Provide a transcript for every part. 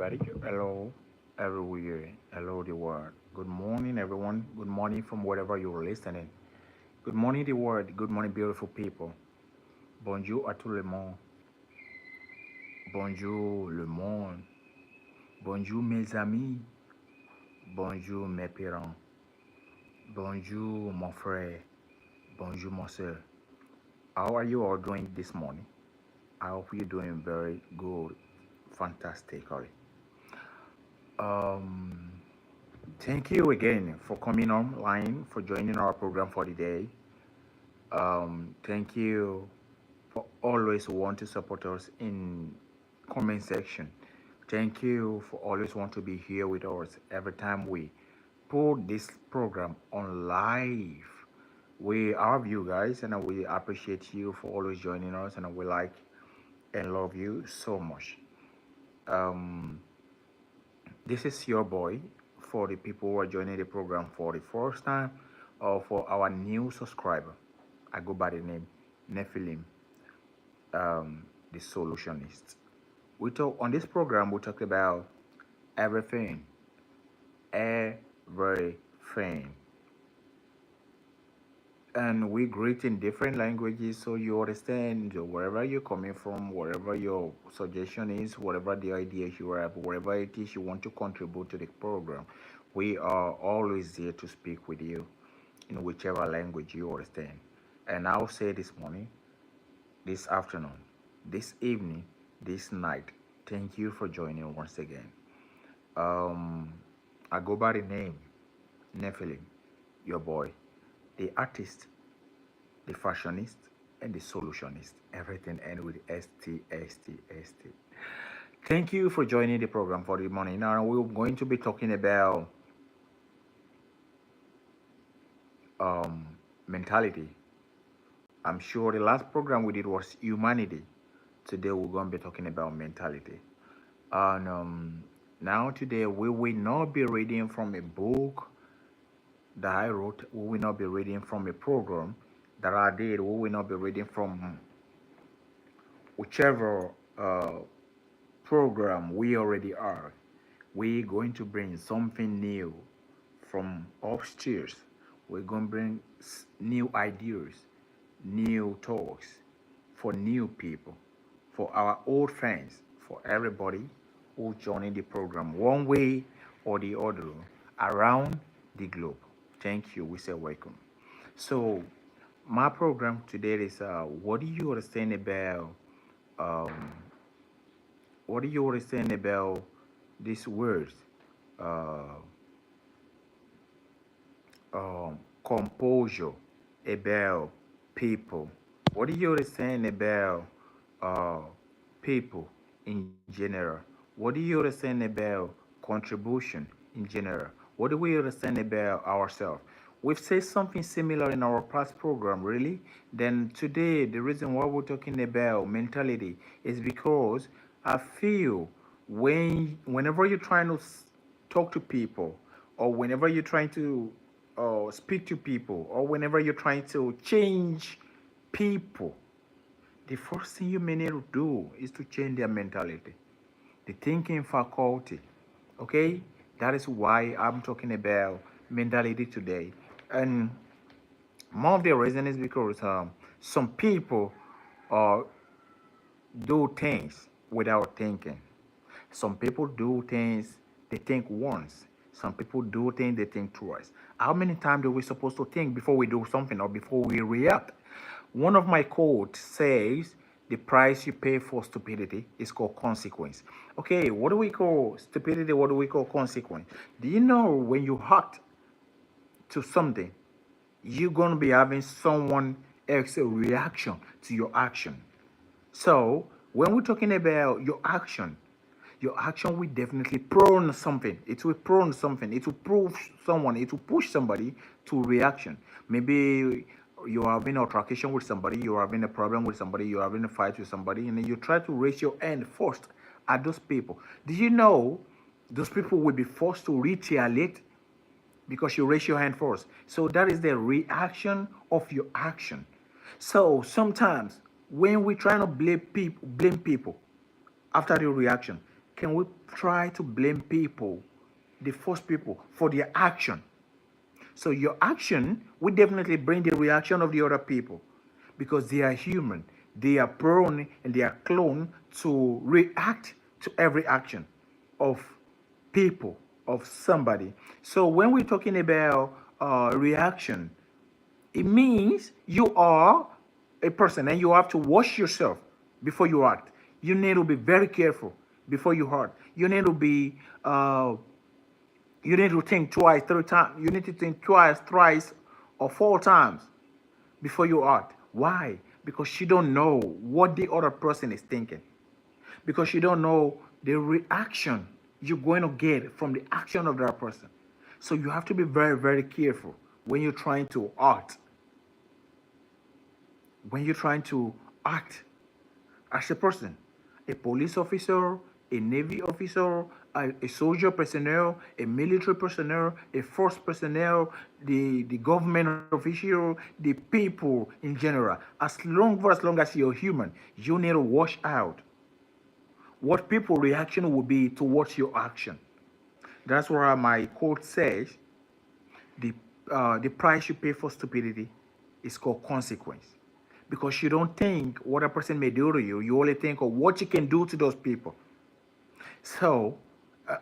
everybody. Hello, everywhere. Hello, the world. Good morning, everyone. Good morning from wherever you're listening. Good morning, the world. Good morning, beautiful people. Bonjour à tout le monde. Bonjour, le monde. Bonjour, mes amis. Bonjour, mes parents. Bonjour, mon frère. Bonjour, mon soeur. How are you all doing this morning? I hope you're doing very good, fantastically. Um, Thank you again for coming online, for joining our program for the day. Thank you for always want to support us in comment section. Thank you for always want to be here with us every time we put this program on live. We love you guys and we appreciate you for always joining us and we like and love you so much. Um, This is your boy for the people who are joining the program for the first time or for our new subscriber. I go by the name Nephilim, the solutionist. We talk on this program. We talk about everything, everything, and we greet in different languages so you understand wherever you're coming from, wherever your suggestion is, whatever the ideas you have, wherever it is you want to contribute to the program. We are always there to speak with you in whichever language you understand. And I'll say this morning, this afternoon, this evening, this night, thank you for joining once again. Um, I go by the name Nephilim, your boy, the artist, the fashionist, and the solutionist. Everything ends with ST, ST, ST. Thank you for joining the program for the morning. Now we're going to be talking about um, mentality. I'm sure the last program we did was humanity. Today we're going to be talking about mentality. And now today we will not be reading from a book that I wrote. We will not be reading from a program that I did. We will not be reading from whichever program we already are. We're going to bring something new from upstairs. We're going to bring new ideas, new talks for new people, for our old friends, for everybody who joining the program one way or the other around the globe. Thank you. We say welcome. So my program today is what do you understand about um, what do you understand about these words? Uh, Composure, about people. What do you understand about uh, people in general? What do you understand about contribution in general? What do we understand about ourselves? We've said something similar in our past program, really. Then today, the reason why we're talking about mentality is because I feel whenever you're trying to talk to people, or whenever you're trying to speak to people, or whenever you're trying to change people, the first thing you may need to do is to change their mentality, the thinking faculty. Okay, that is why I'm talking about mentality today. And more of the reason is because some people uh, do things without thinking. Some people do things they think once. Some people do things they think twice. How many times are we supposed to think before we do something or before we react? One of my quotes says, "The price you pay for stupidity is called consequence." Okay, what do we call stupidity? What do we call consequence? Do you know when you act to something, you're gonna be having someone else reaction to your action? So when we're talking about your action will definitely prone something. It will prone something. It will prove someone. It will push somebody to reaction. Maybe you're having an altercation with somebody. You're having a problem with somebody. You're having a fight with somebody, and then you try to raise your hand first at those people. Do you know those people will be forced to retaliate because you raise your hand first? So that is the reaction of your action. So sometimes when we try to blame people after the reaction, can we try to blame people, the first people, for their action? So your action will definitely bring the reaction of the other people because they are human. They are prone and they are clone to react to every action of people, of somebody. So when we're talking about reaction, it means you are a person and you have to wash yourself before you act. You need to be very careful before you act. You need to be you need to think twice, three times. You need to think twice, thrice, or four times before you act. Why? Because you don't know what the other person is thinking. Because you don't know the reaction you're going to get from the action of that person. So you have to be very, very careful when you're trying to act. When you're trying to act as a person, a police officer, a navy officer, a soldier personnel, a military personnel, a force personnel, the government official, the people in general. As long as you're human, you need to watch out what people reaction will be towards your action. That's why my quote says the the price you pay for stupidity is called consequence. Because you don't think what a person may do to you, you only think of what you can do to those people. So,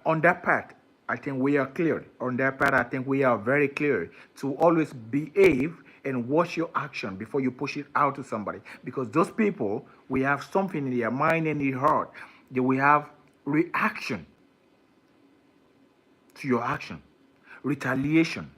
on that part, I think we are clear. On that part, I think we are very clear to always behave and watch your action before you push it out to somebody. Because those people, we have something in their mind and their heart. That we have reaction to your action, retaliation.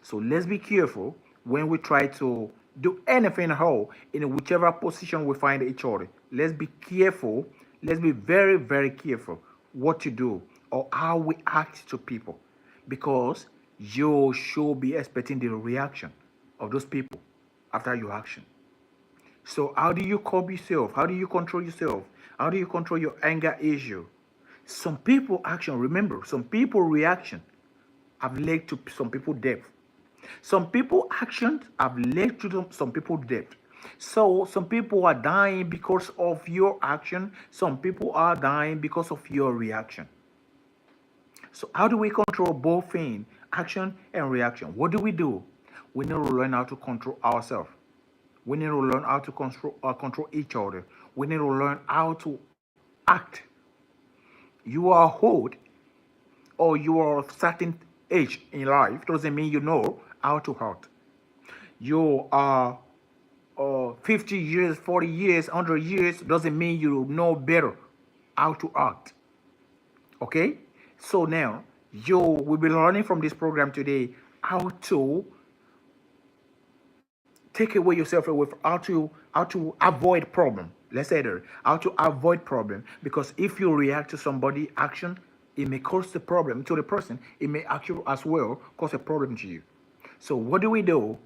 So let's be careful when we try to do anything at all in whichever position we find each other. Let's be careful. Let's be very, very careful what to do or how we act to people because you should be expecting the reaction of those people after your action. So how do you curb yourself? How do you control yourself? How do you control your anger issue? Some people action, remember, some people reaction have led to some people death. Some people actions have led to some people death. So some people are dying because of your action. Some people are dying because of your reaction. So how do we control both things, action and reaction? What do? We need to learn how to control ourselves. We need to learn how to control each other. We need to learn how to act. You are old or you are of certain age in life doesn't mean you know how to act. You are 50 years, 40 years, 100 years doesn't mean you know better how to act. Okay? So now you will be learning from this program today how to take away yourself away from how to avoid problem. Let's say that how to avoid problem because if you react to somebody action, it may cause the problem to the person. It may actually as well cause a problem to you. So what do?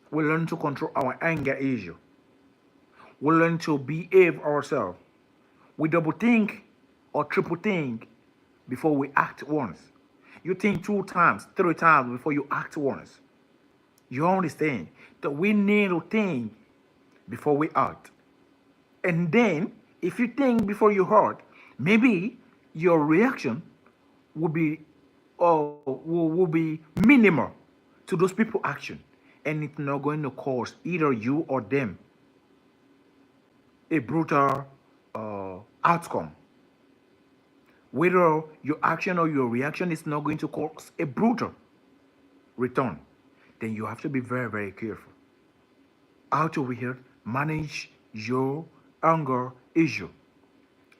We learn to control our anger issue. We learn to behave ourselves. We double think or triple think before we act once. You think two times, three times before you act once. You understand that we need to think before we act. And then, if you think before you act, maybe your reaction will be will be minimal to those people action, and it's not going to cause either you or them a brutal outcome. Whether your action or your reaction is not going to cause a brutal return, then you have to be very, very careful. How to manage your anger issue.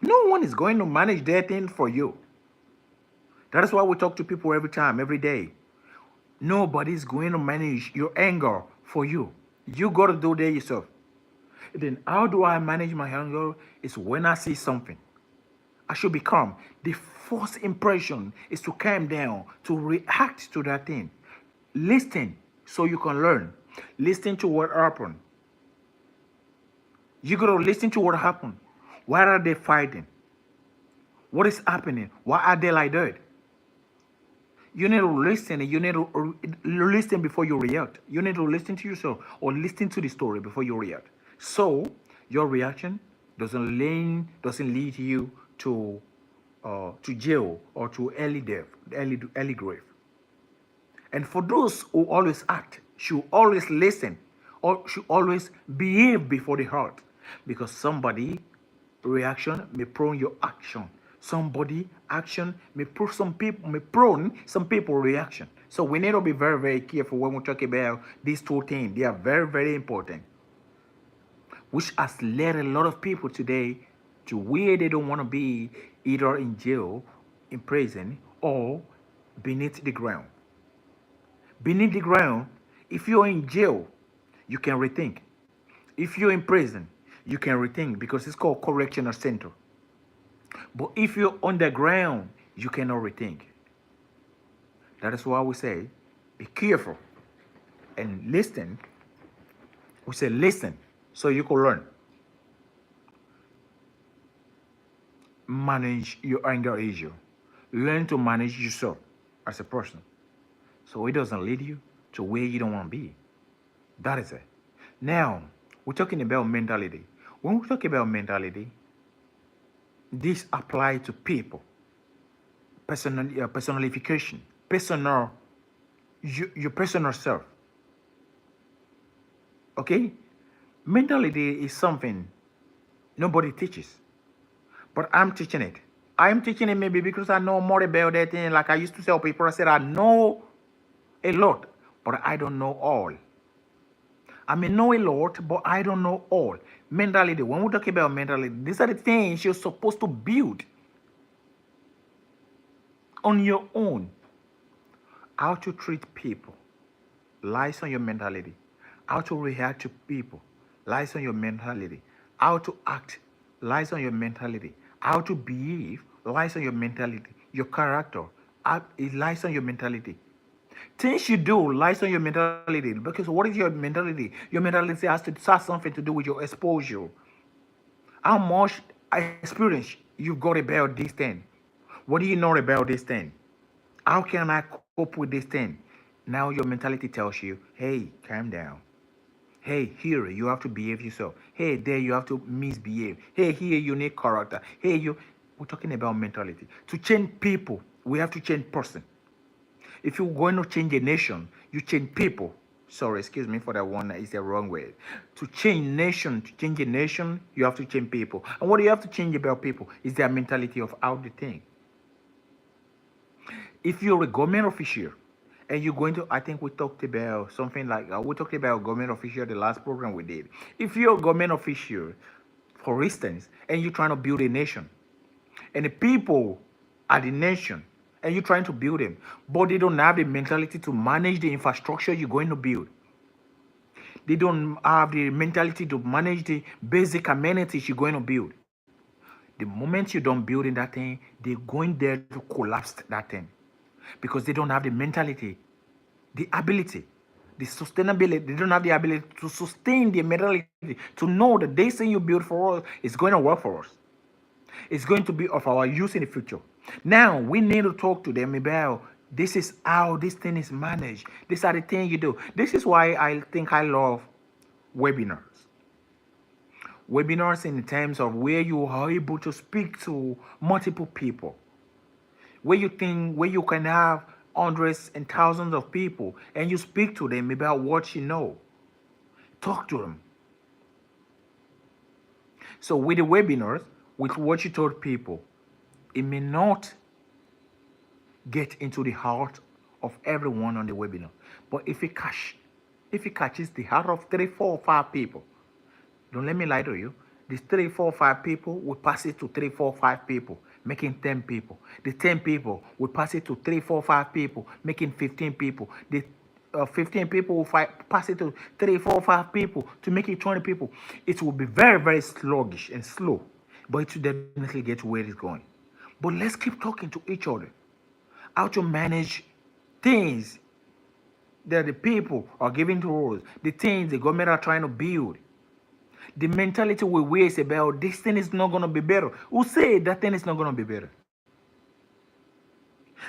No one is going to manage their thing for you. That is why we talk to people every time, every day. Nobody's going to manage your anger for you. You got to do that yourself. Then how do I manage my anger? Is when I see something, I should be calm. The first impression is to calm down, to react to that thing. Listen so you can learn. Listen to what happened. You gotta listen to what happened. Why are they fighting? What is happening? Why are they like that? You need to listen and you need to listen before you react. You need to listen to yourself or listen to the story before you react. So your reaction doesn't lead you to jail or to early death, early grave. And for those who always act, should always listen or should always behave before the heart. Because somebody reaction may prone your action. Somebody action may prone some people reaction. So we need to be very, very careful when we talk about these two things. They are very, very important, which has led a lot of people today to where they don't want to be, either in jail, in prison, or beneath the ground. Beneath the ground, if you're in jail, you can rethink. If you're in prison, you can rethink because it's called correctional center. But if you're underground, you cannot rethink. That is why we say, be careful and listen. We say listen so you can learn. Manage your anger issue. Learn to manage yourself as a person, so it doesn't lead you to where you don't want to be. That is it. Now, we're talking about mentality. When we talk about mentality, this applies to people. Personalification, personal, your personal self. Okay? Mentality is something nobody teaches, but I'm teaching it. I'm teaching it maybe because I know more about that thing. Like I used to tell people, I said, I know a lot, but I don't know all. I may know a lot, but I don't know all. Mentality, when we talk about mentality, these are the things you're supposed to build on your own. How to treat people lies on your mentality. How to react to people lies on your mentality. How to act lies on your mentality. How to behave lies on your mentality. Your character, it lies on your mentality. Things you do lies on your mentality. Because what is your mentality? Your mentality has to have something to do with your exposure. How much experience you've got about this thing? What do you know about this thing? How can I cope with this thing? Now your mentality tells you, hey, calm down. Hey, here you have to behave yourself. Hey, there you have to misbehave. Hey, here you need character. Hey, we're talking about mentality. To change people, we have to change person. If you're going to change a nation, you change people. Sorry, excuse me for that one. It's the wrong way. To change a nation, you have to change people. And what you have to change about people is their mentality of how they think. If you're a government official and you're going to, I think we talked about something like, we talked about government official the last program we did. If you're a government official, for instance, and you're trying to build a nation, and the people are the nation, and you're trying to build them, but they don't have the mentality to manage the infrastructure you're going to build. They don't have the mentality to manage the basic amenities you're going to build. The moment you don't build in that thing, they're going there to collapse that thing. Because they don't have the mentality, the ability, the sustainability. They don't have the ability to sustain the mentality to know that this thing you build for us is going to work for us. It's going to be of our use in the future. Now we need to talk to them about this is how this thing is managed. These are the things you do. This is why I think I love webinars. Webinars in terms of where you are able to speak to multiple people. Where you can have hundreds and thousands of people and you speak to them about what you know. Talk to them. So with the webinars, with what you told people, it may not get into the heart of everyone on the webinar. But if it catches the heart of 3, 4, 5 people, don't let me lie to you. These 3, 4, 5 people will pass it to 3, 4, 5 people, making 10 people. The 10 people will pass it to 3, 4, 5 people, making 15 people. The 15 people will pass it to 3, 4, 5 people to make it 20 people. It will be very, very sluggish and slow, but it will definitely get to where it's going. But let's keep talking to each other. How to manage things that the people are giving to us, the things the government are trying to build. The mentality we waste about this thing is not going to be better. Who say that thing is not going to be better?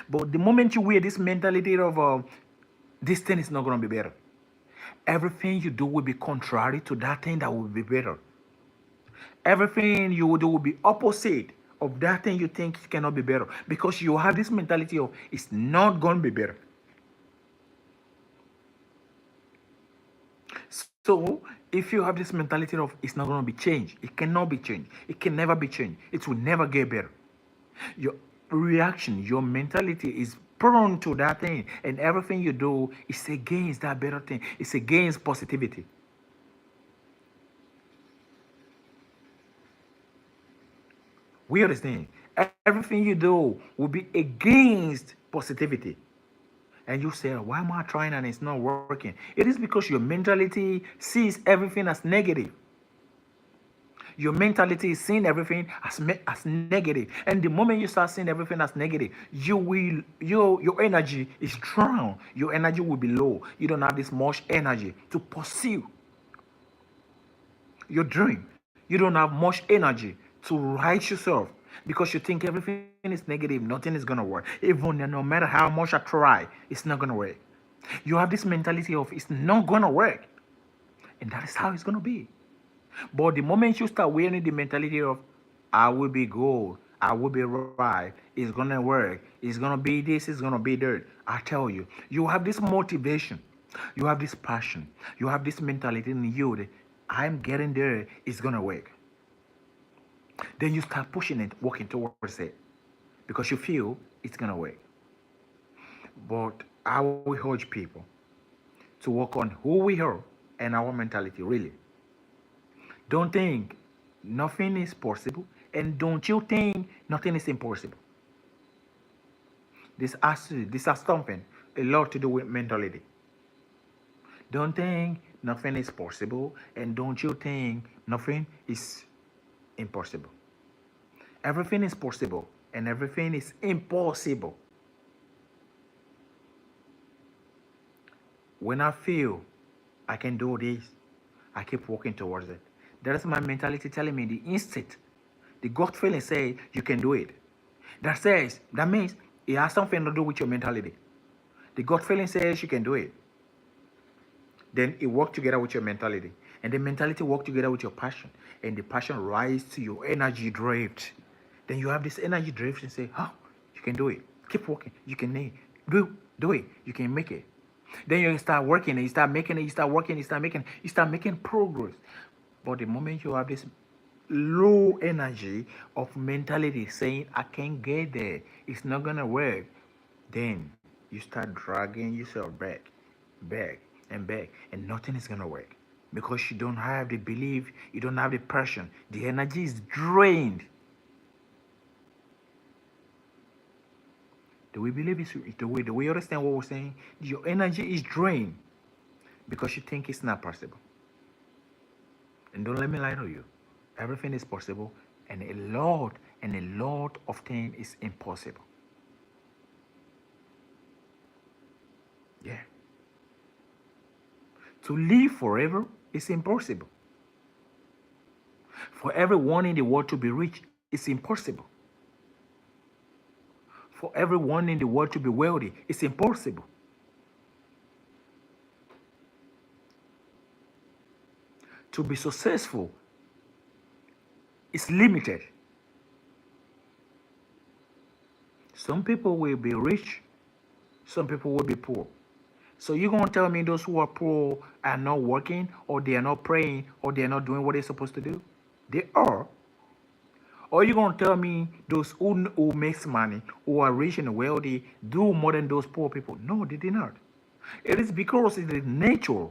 But the moment you wear this mentality of this thing is not going to be better, everything you do will be contrary to that thing that will be better. Everything you will do will be opposite of that thing you think cannot be better, because you have this mentality of it's not going to be better. So if you have this mentality of it's not going to be changed, it cannot be changed, it can never be changed, it will never get better. Your reaction, your mentality is prone to that thing, and everything you do is against that better thing. It's against positivity. We understand. Everything you do will be against positivity. And you say, why am I trying and it's not working? It is because your mentality sees everything as negative. Your mentality is seeing everything as negative. And the moment you start seeing everything as negative, your energy is drowned. Your energy will be low. You don't have this much energy to pursue your dream. You don't have much energy to write yourself, because you think everything is negative, nothing is gonna work. Even no matter how much I try, it's not gonna work. You have this mentality of it's not gonna work, and that is how it's gonna be. But the moment you start wearing the mentality of I will be good, I will be right, it's gonna work, it's gonna be this, it's gonna be that, I tell you, you have this motivation, you have this passion, you have this mentality in you that I'm getting there, it's gonna work. Then you start pushing it, working towards it, because you feel it's gonna work. But I will urge people to work on who we are and our mentality really. Don't think nothing is possible, and don't you think nothing is impossible. This has something a lot to do with mentality. Don't think nothing is possible, and don't you think nothing is impossible. Everything is possible, and everything is impossible. When I feel I can do this, I keep working towards it. That is my mentality telling me the instinct, the gut feeling say you can do it. That means it has something to do with your mentality. The gut feeling says you can do it. Then it works together with your mentality. And the mentality works together with your passion. And the passion rises to your energy drift. Then you have this energy drift and say, oh, you can do it. Keep working. You can do it. You can make it. Then you start working and you start making it, you start working, you start making progress. But the moment you have this low energy of mentality saying, I can't get there, it's not gonna work, then you start dragging yourself back, and back, and nothing is gonna work. Because you don't have the belief, you don't have the passion, the energy is drained. Do we believe it's the way you understand what we're saying? Your energy is drained because you think it's not possible. And don't let me lie to you. Everything is possible, and a lot of things is impossible. Yeah. To live forever is impossible. For everyone in the world to be rich is impossible. For everyone in the world to be wealthy is impossible. To be successful is limited. Some people will be rich, some people will be poor. So you're gonna tell me those who are poor are not working, or they are not praying, or they are not doing what they're supposed to do? They are. Or you're gonna tell me those who makes money, who are rich and wealthy, do more than those poor people? No, they did not. It is because it is nature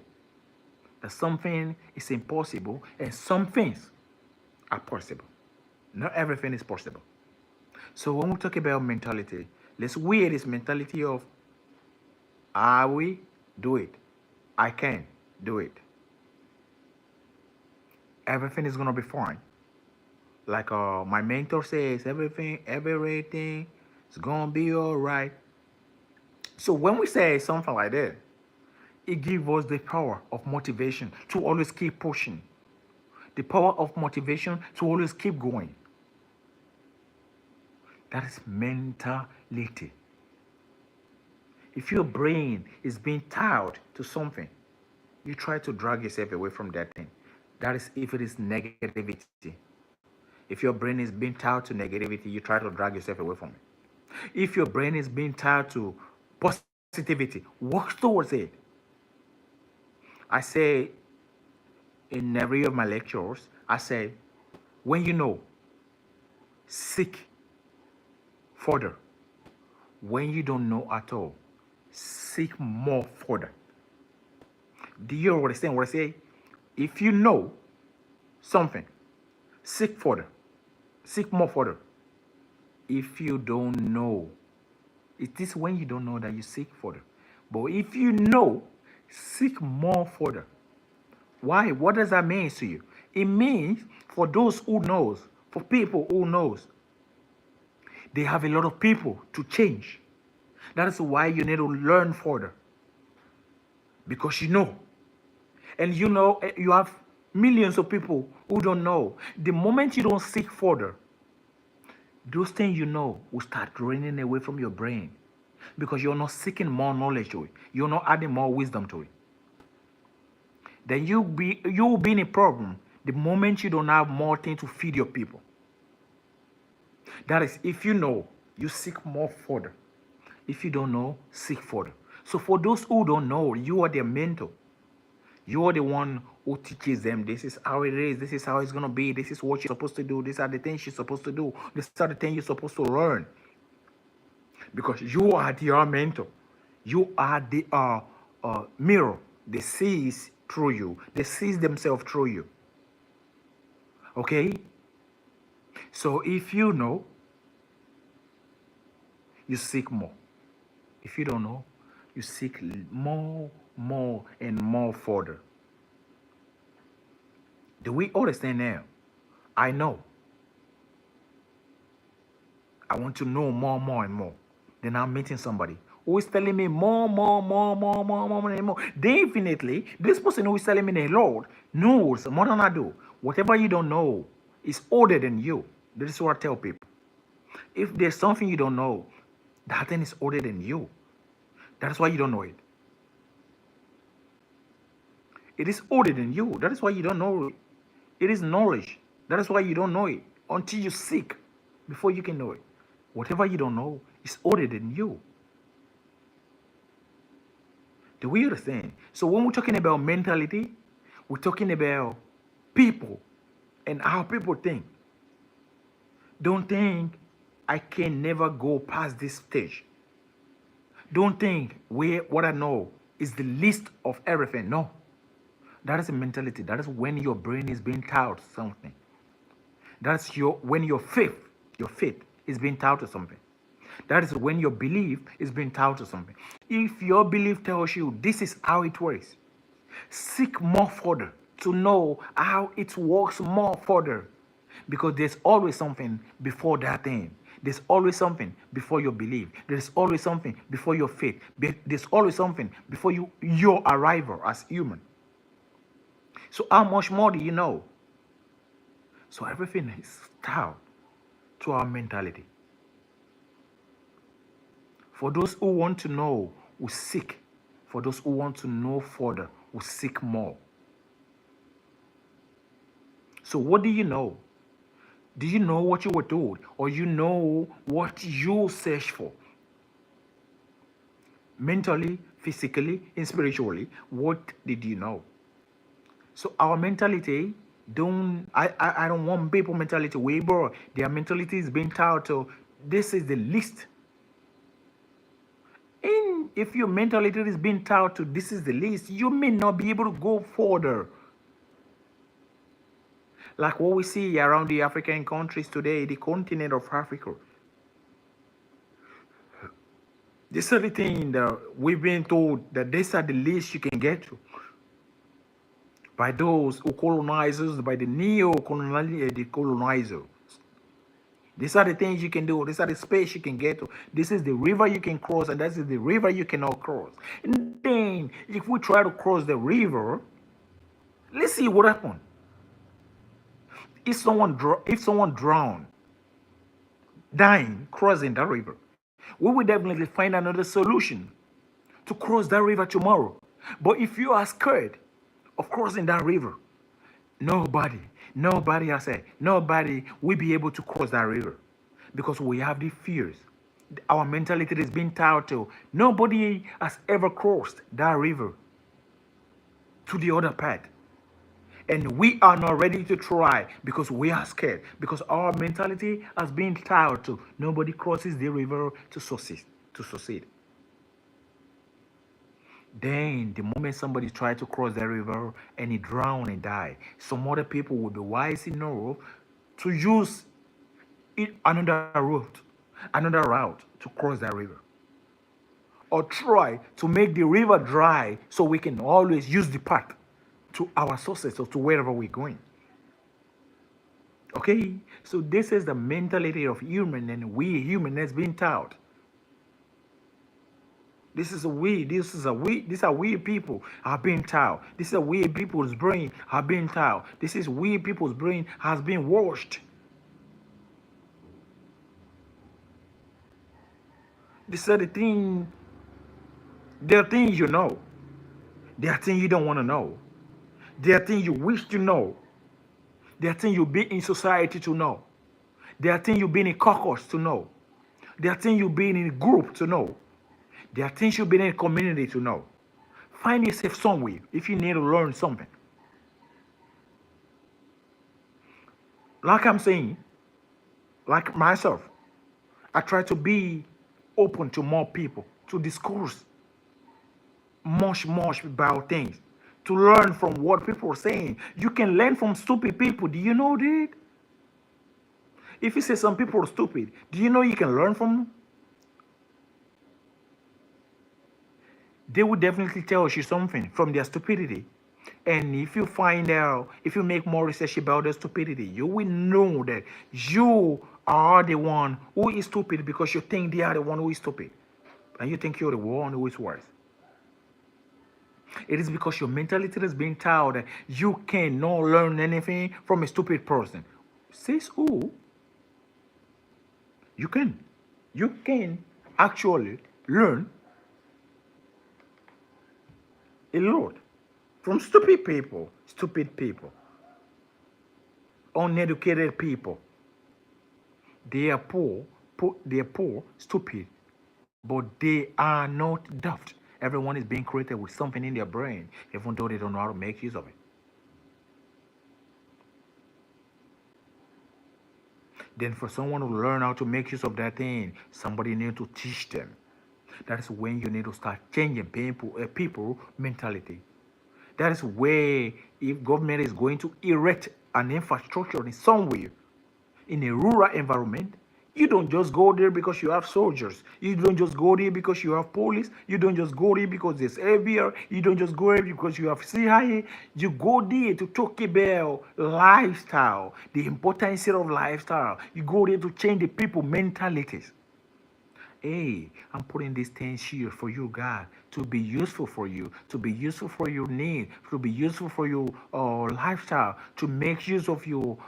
that something is impossible and some things are possible. Not everything is possible. So when we talk about mentality, let's wear this mentality of I will do it. I can do it. Everything is gonna be fine. Like my mentor says, everything is gonna be alright. So when we say something like that, it gives us the power of motivation to always keep pushing. The power of motivation to always keep going. That is mentality. If your brain is being tied to something, you try to drag yourself away from that thing. That is if it is negativity. If your brain is being tied to negativity, you try to drag yourself away from it. If your brain is being tied to positivity, work towards it. I say in every of my lectures, I say, when you know, seek further. When you don't know at all, seek more further. Do you understand what I say? If you know something, seek further. Seek more further. If you don't know, it is when you don't know that you seek further. But if you know, seek more further. Why? What does that mean to you? It means for those who knows, for people who knows, they have a lot of people to change. That is why you need to learn further. Because you know. And you know, you have millions of people who don't know. The moment you don't seek further, those things you know will start draining away from your brain. Because you're not seeking more knowledge to it. You're not adding more wisdom to it. Then you'll be in a problem the moment you don't have more things to feed your people. That is, if you know, you seek more further. If you don't know, seek further. So for those who don't know, you are their mentor. You are the one who teaches them, this is how it is, this is how it's going to be, this is what you're supposed to do, these are the things you're supposed to do, these are the things you're supposed to learn. Because you are their mentor. You are the mirror. They sees through you. They sees themselves through you. Okay? So if you know, you seek more. If you don't know, you seek more, and more further. Do we understand now? I know. I want to know more and more. Then I'm meeting somebody who is telling me more and more. Definitely, this person who is telling me the Lord knows more than I do. Whatever you don't know is older than you. This is what I tell people. If there's something you don't know, that thing is older than you. That's why you don't know it. It is older than you. That is why you don't know it. It is knowledge. That is why you don't know it until you seek before you can know it. Whatever you don't know is older than you. Do we understand? So when we're talking about mentality, we're talking about people and how people think. Don't think I can never go past this stage. Don't think what I know is the least of everything. No. That is a mentality. That is when your brain is being taught something. That's when your faith is being taught to something. That is when your belief is being taught to something. If your belief tells you this is how it works, seek more further to know how it works more further. Because there's always something before that thing. There's always something before your belief. There's always something before your faith. There's always something before your arrival as human. So how much more do you know? So everything is tied to our mentality. For those who want to know, we seek. For those who want to know further, we seek more. So what do you know? Do you know what you were told? Or you know what you search for? Mentally, physically, and spiritually, what did you know? So our mentality, I don't want people mentality way more. Their mentality is being taught to this is the least. And if your mentality is being taught to this is the least, you may not be able to go further. Like what we see around the African countries today, the continent of Africa. These are the things that we've been told that these are the least you can get to. By those who colonizers, by the colonizers. These are the things you can do. These are the space you can get to. This is the river you can cross, and this is the river you cannot cross. And then, if we try to cross the river, let's see what happens. If someone drowned, dying, crossing that river, we will definitely find another solution to cross that river tomorrow. But if you are scared of crossing that river, nobody Nobody, I say, nobody will be able to cross that river because we have the fears. Our mentality is being tied to. Nobody has ever crossed that river to the other part. And we are not ready to try because we are scared. Because our mentality has been tied to nobody crosses the river to succeed. To succeed. Then the moment somebody tries to cross the river and he drown and die, some other people will be wise enough to use another route to cross that river, or try to make the river dry so we can always use the path to our sources or to wherever we're going. Okay, so this is the mentality of human, and we human has been taught. These are we people have been taught. This is a we people's brain have been taught. This is we people's brain has been washed. These are there are things you know. There are things you don't want to know. There are things you wish to know. There are things you've been in society to know. There are things you've been in caucus to know. There are things you've been in a group to know. There are things you've been in a community to know. Find yourself somewhere if you need to learn something. Like I'm saying, like myself, I try to be open to more people, to discourse much about things, to learn from what people are saying. You can learn from stupid people. Do you know that? If you say some people are stupid, do you know you can learn from them? They will definitely tell you something from their stupidity. And if you find out, if you make more research about their stupidity, you will know that you are the one who is stupid because you think they are the one who is stupid. And you think you're the one who is worse. It is because your mentality is being told that you cannot learn anything from a stupid person. Says who? You can. You can actually learn a lot from stupid people, uneducated people. They are poor, stupid, but they are not daft. Everyone is being created with something in their brain, even though they don't know how to make use of it. Then for someone to learn how to make use of that thing, somebody need to teach them. That is when you need to start changing people mentality. That is where if government is going to erect an infrastructure in somewhere in a rural environment, you don't just go there because you have soldiers. You don't just go there because you have police. You don't just go there because there's FBI. You don't just go there because you have CIA. You go there to talk about lifestyle, the importance of lifestyle. You go there to change the people mentalities. Hey, I'm putting these things here for you, God, to be useful for you, to be useful for your need, to be useful for your lifestyle, to make use of your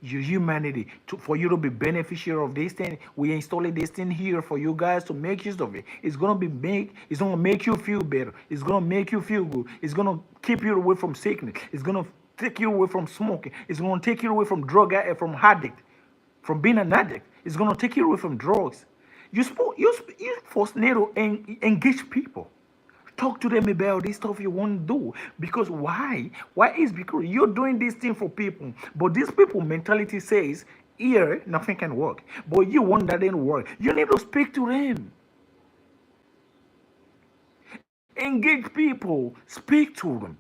humanity, for you to be beneficiary of this thing. We installing this thing here for you guys to make use of it. It's gonna make you feel better. It's gonna make you feel good. It's gonna keep you away from sickness. It's gonna take you away from smoking. It's gonna take you away from from addict, from being an addict. It's gonna take you away from drugs. You first need to engage people. Talk to them about this stuff you want to do. Because why? Why is because you're doing this thing for people, but this people mentality says here nothing can work. But you want that didn't work. You need to speak to them. Engage people. Speak to them.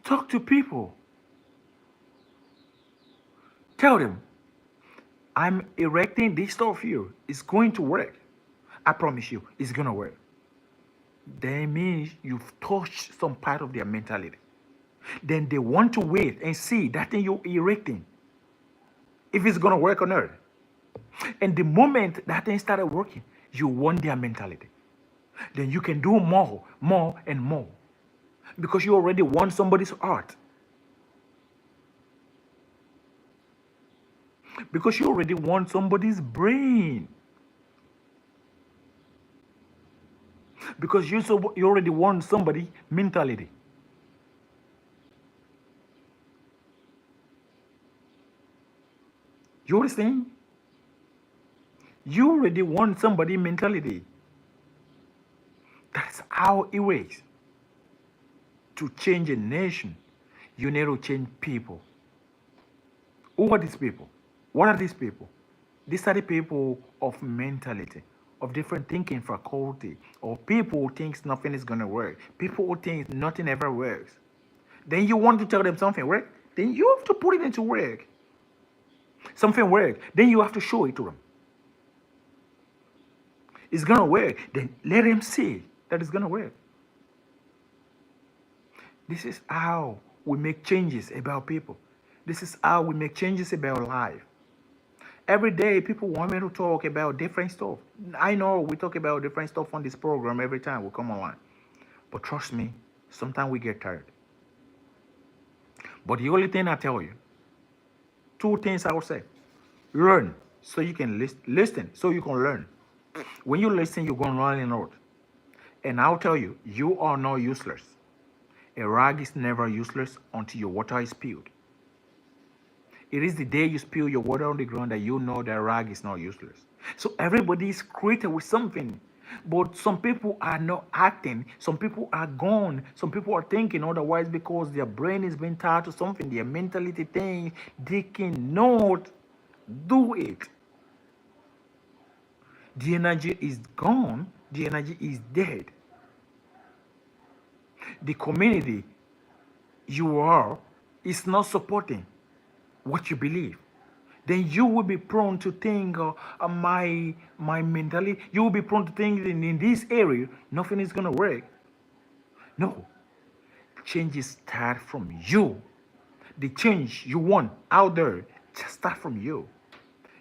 Talk to people. Tell them I'm erecting this stuff here. It's going to work. I promise you, it's gonna work. That means you've touched some part of their mentality. Then they want to wait and see that thing you're erecting, if it's gonna work on earth. And the moment that thing started working, you want their mentality. Then you can do more, and more. Because you already want somebody's heart. Because you already want somebody's brain. because you already want somebody mentality. You understand? You already want somebody mentality. That's how it works. To change a nation, you need to change people. Who are these people? What are these people? These are the people of mentality, of different thinking faculty, or people who think nothing is gonna work. People who think nothing ever works. Then you want to tell them something work, then you have to put it into work. Something work, then you have to show it to them. It's gonna work, then let them see that it's gonna work. This is how we make changes about people. This is how we make changes about life. Every day, people want me to talk about different stuff. I know we talk about different stuff on this program every time we come online. But trust me, sometimes we get tired. But the only thing I tell you, two things I will say. Learn so you can listen so you can learn. When you listen, you're going to learn a lot. And I'll tell you, you are not useless. A rag is never useless until your water is spilled. It is the day you spill your water on the ground that you know that rag is not useless. So everybody is created with something. But some people are not acting. Some people are gone. Some people are thinking otherwise because their brain is being tied to something. Their mentality thing, they cannot do it. The energy is gone. The energy is dead. The community you are is not supporting what you believe. Then you will be prone to think my mentality. You will be prone to think in this area nothing is gonna work. No, changes start from you. The change you want out there just start from you.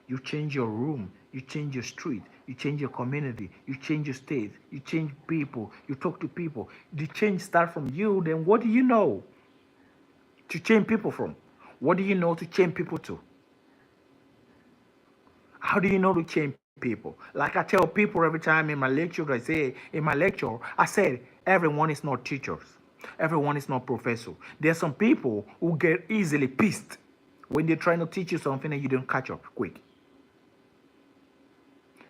You change your room, you change your street, you change your community, you change your state, you change people, you talk to people. The change start from you. Then what do you know to change people from? What do you know to change people to? How do you know to change people? Like I tell people every time in my lecture, I said, everyone is not teachers. Everyone is not professor. There are some people who get easily pissed when they're trying to teach you something and you don't catch up quick.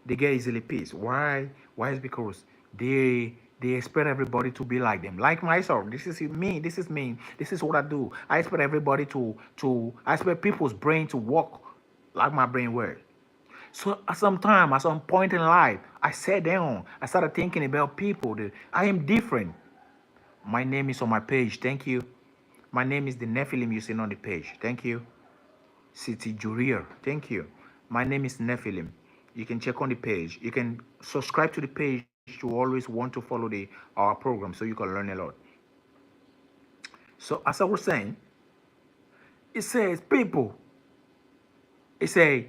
They get easily pissed. Why? Why is because they expect everybody to be like them. Like myself. This is me. This is me. This is what I do. I expect everybody to I expect people's brain to work like my brain works. So at some point in life, I sat down. I started thinking about people that I am different. My name is on my page. Thank you. My name is the Nephilim you see on the page. Thank you. City Jurier. Thank you. My name is Nephilim. You can check on the page. You can subscribe to the page to always want to follow the our program so you can learn a lot. So as I was saying, it says people. It say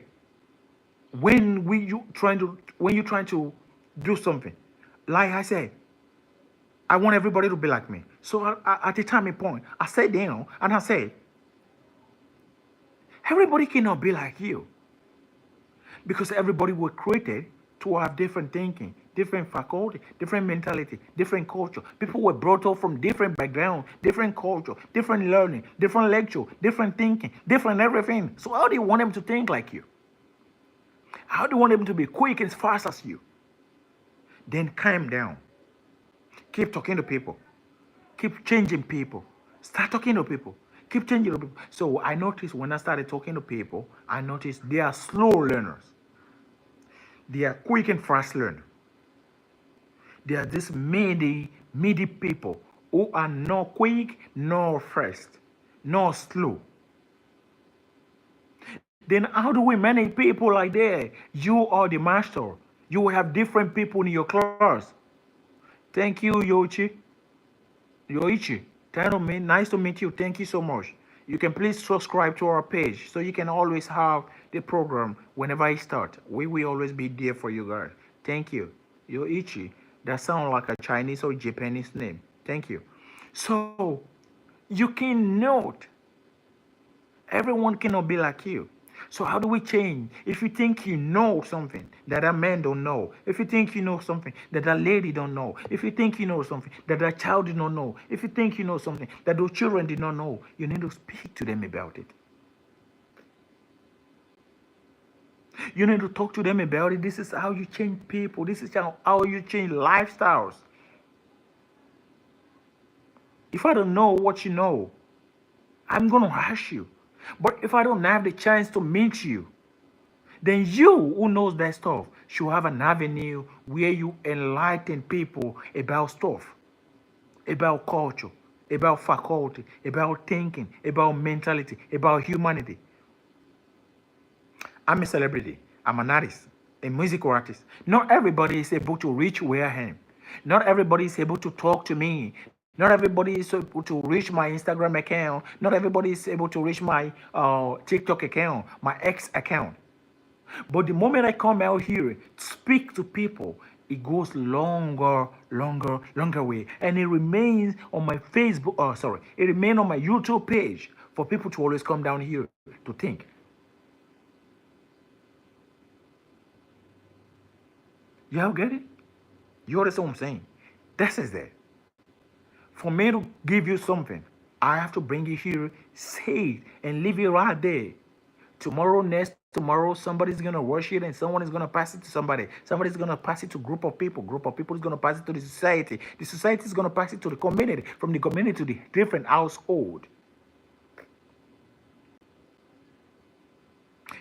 when you trying to do something, like I said, I want everybody to be like me. So at the time point, I sat down and I said, everybody cannot be like you because everybody was created to have different thinking, different faculty, different mentality, different culture. People were brought up from different background, different culture, different learning, different lecture, different thinking, different everything. So how do you want them to think like you? How do you want them to be quick and fast as you? Then calm down. Keep talking to people. Keep changing people. Start talking to people. Keep changing to people. So I noticed when I started talking to people, I noticed they are slow learners. They are quick and fast learners. They are these midi people who are not quick nor fast, nor slow. Then how do we manage people like that? You are the master. You will have different people in your class. Thank you, Yoichi. Nice to meet you. Thank you so much. You can please subscribe to our page so you can always have the program whenever I start. We will always be there for you guys. Thank you. Yoichi. That sounds like a Chinese or Japanese name. Thank you. So you cannot, everyone cannot be like you. So how do we change? If you think you know something that a man don't know, if you think you know something that a lady don't know, if you think you know something that a child did not know, if you think you know something that those children did not know, you need to speak to them about it. You need to talk to them about it. This is how you change people. This is how you change lifestyles. If I don't know what you know, I'm going to ask you. But if I don't have the chance to meet you, then you who knows that stuff should have an avenue where you enlighten people about stuff, about culture, about faculty, about thinking, about mentality, about humanity. I'm a celebrity. I'm an artist, a musical artist. Not everybody is able to reach where I am. Not everybody is able to talk to me. Not everybody is able to reach my Instagram account. Not everybody is able to reach my TikTok account, my X account. But the moment I come out here to speak to people, it goes longer way. And it remains on my Facebook, sorry, it remains on my YouTube page for people to always come down here to think. Y'all get it? You understand what I'm saying? This is it. For me to give you something, I have to bring you here, say it, and leave it right there. Tomorrow, next tomorrow, somebody's gonna wash it and someone is gonna pass it to somebody. Somebody's gonna pass it to a group of people. Group of people is gonna pass it to the society. The society is gonna pass it to the community. From the community to the different household.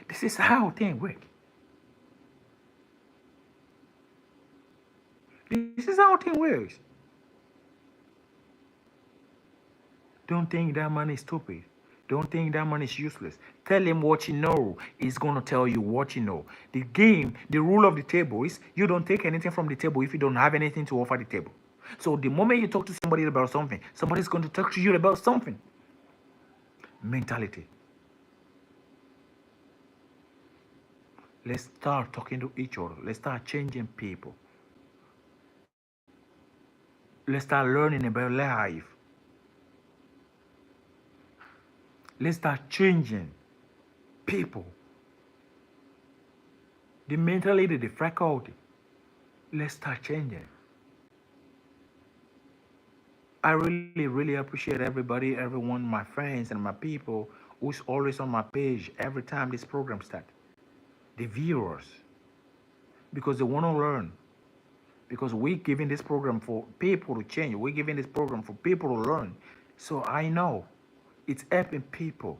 This is how things work. This is how things works. Don't think that man is stupid. Don't think that man is useless. Tell him what you know. He's going to tell you what you know. The game, the rule of the table is you don't take anything from the table if you don't have anything to offer the table. So the moment you talk to somebody about something, somebody's going to talk to you about something. Mentality. Let's start talking to each other. Let's start changing people. Let's start learning about life. Let's start changing people. The mentality, the faculty. Let's start changing. I really appreciate everybody, everyone, my friends and my people who's always on my page every time this program starts. The viewers, because they want to learn. Because we're giving this program for people to change. We're giving this program for people to learn. So I know it's helping people.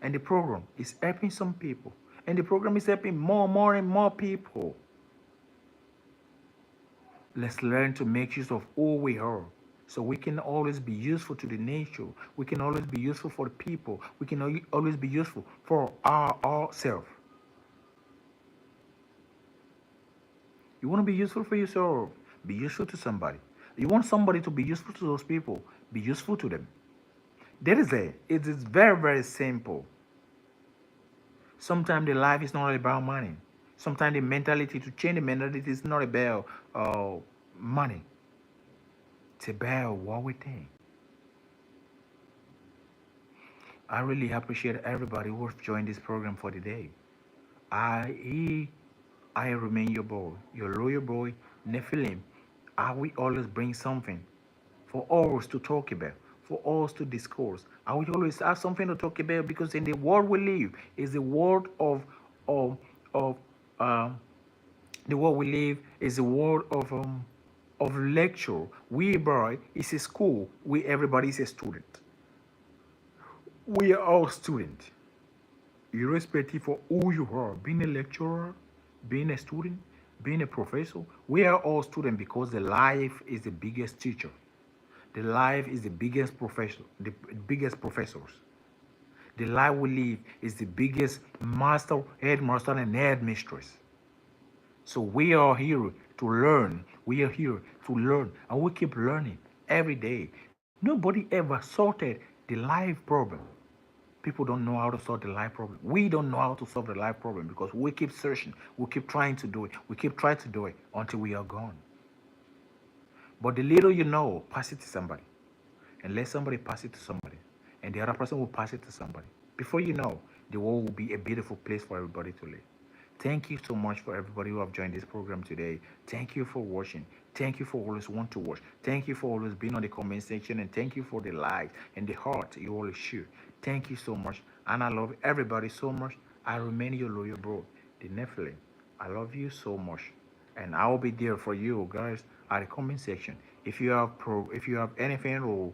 And the program is helping some people. And the program is helping more and more people. Let's learn to make use of who we are. So we can always be useful to the nature. We can always be useful for the people. We can always be useful for ourselves. You want to be useful for yourself? Be useful to somebody. You want somebody to be useful to those people? Be useful to them. That is it. It is very simple. Sometimes the life is not about money. Sometimes the mentality, to change the mentality, is not about money. It's about what we think. I really appreciate everybody who has joined this program for today. I I remain your boy, your loyal boy, Nephilim. I will always bring something for us to talk about, for us to discourse. I will always have something to talk about because in the world we live is the world of um the world we live is a world of lecture. Whereby it's a school where everybody is a student. We are all students, irrespective of who you are, being a lecturer, being a student, being a professor. We are all students because the life is the biggest teacher. The life is the biggest professor, the biggest professors. The life we live is the biggest master, headmaster, and headmistress. So we are here to learn. We are here to learn, and we keep learning every day. Nobody ever sorted the life problem. People don't know how to solve the life problem. We don't know how to solve the life problem because we keep searching. We keep trying to do it. We keep trying to do it until we are gone. But the little you know, pass it to somebody. And let somebody pass it to somebody. And the other person will pass it to somebody. Before you know, the world will be a beautiful place for everybody to live. Thank you so much for everybody who have joined this program today. Thank you for watching. Thank you for always want to watch. Thank you for always being on the comment section, and thank you for the likes and the heart you always shoot. Thank you so much, and I love everybody so much. I remain your loyal bro, the Nephilim. I love you so much, and I will be there for you guys at the comment section. If you have anything or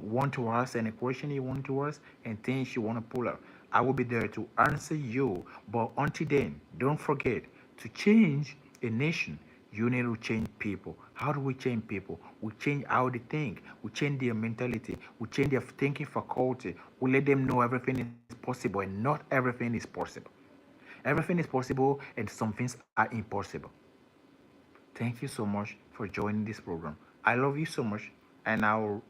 want to ask any question you want to ask and things you want to pull up, I will be there to answer you. But until then, don't forget to change a nation. You need to change people. How do we change people? We change how they think. We change their mentality. We change their thinking faculty. We let them know everything is possible, and not everything is possible. Everything is possible, and some things are impossible. Thank you so much for joining this program. I love you so much, and I'll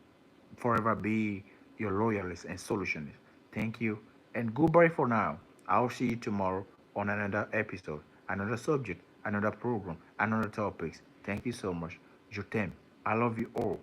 forever be your loyalist and solutionist. Thank you, and goodbye for now. I'll see you tomorrow on another episode, another subject, another program, another topics. Thank you so much. Je t'aime. I love you all.